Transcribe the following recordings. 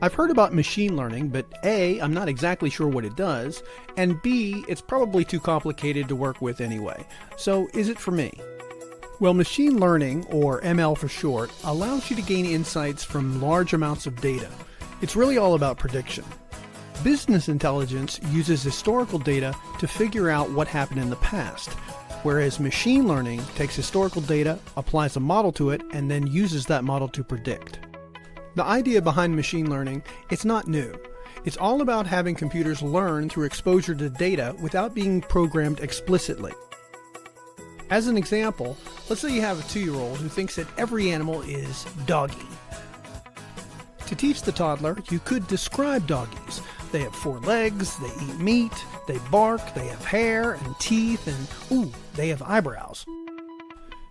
I've heard about machine learning, but A, I'm not exactly sure what it does, and B, it's probably too complicated to work with anyway. So is it for me? Well, machine learning, or ML for short, allows you to gain insights from large amounts of data. It's really all about prediction. Business intelligence uses historical data to figure out what happened in the past, whereas machine learning takes historical data, applies a model to it, and then uses that model to predict. The idea behind machine learning, it's not new. It's all about having computers learn through exposure to data without being programmed explicitly. As an example, let's say you have a 2-year-old who thinks that every animal is doggy. To teach the toddler, you could describe doggies. They have 4 legs, they eat meat, they bark, they have hair and teeth, and they have eyebrows.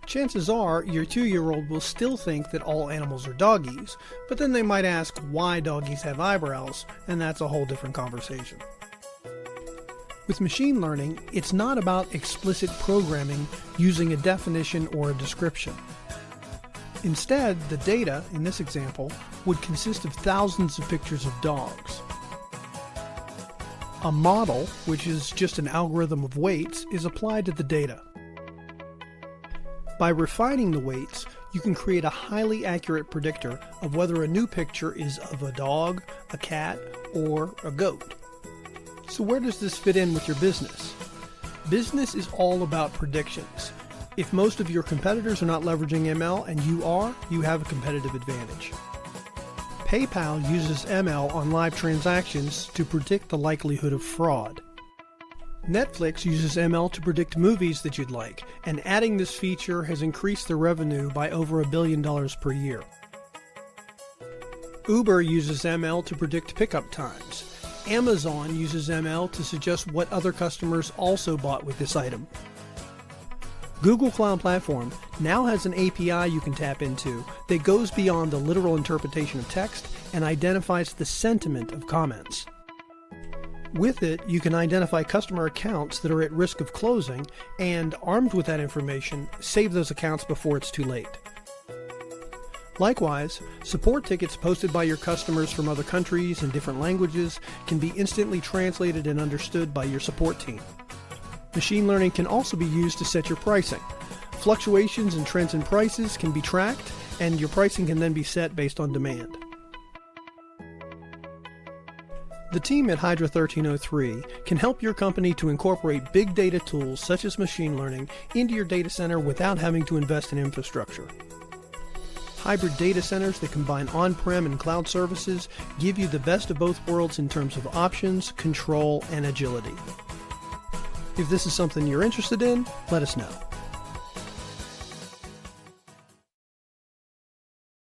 Chances are your 2-year-old will still think that all animals are doggies, but then they might ask why doggies have eyebrows, and that's a whole different conversation. With machine learning, it's not about explicit programming using a definition or a description. Instead, the data, in this example, would consist of thousands of pictures of dogs. A model, which is just an algorithm of weights, is applied to the data. By refining the weights, you can create a highly accurate predictor of whether a new picture is of a dog, a cat, or a goat. So where does this fit in with your business? Business is all about predictions. If most of your competitors are not leveraging ML and you are, you have a competitive advantage. PayPal uses ML on live transactions to predict the likelihood of fraud. Netflix uses ML to predict movies that you'd like, and adding this feature has increased their revenue by over $1 billion per year. Uber uses ML to predict pickup times. Amazon uses ML to suggest what other customers also bought with this item. Google Cloud Platform now has an API you can tap into that goes beyond the literal interpretation of text and identifies the sentiment of comments. With it, you can identify customer accounts that are at risk of closing and, armed with that information, save those accounts before it's too late. Likewise, support tickets posted by your customers from other countries and different languages can be instantly translated and understood by your support team. Machine learning can also be used to set your pricing. Fluctuations and trends in prices can be tracked, and your pricing can then be set based on demand. The team at Hydra 1303 can help your company to incorporate big data tools such as machine learning into your data center without having to invest in infrastructure. Hybrid data centers that combine on-prem and cloud services give you the best of both worlds in terms of options, control, and agility. If this is something you're interested in, let us know.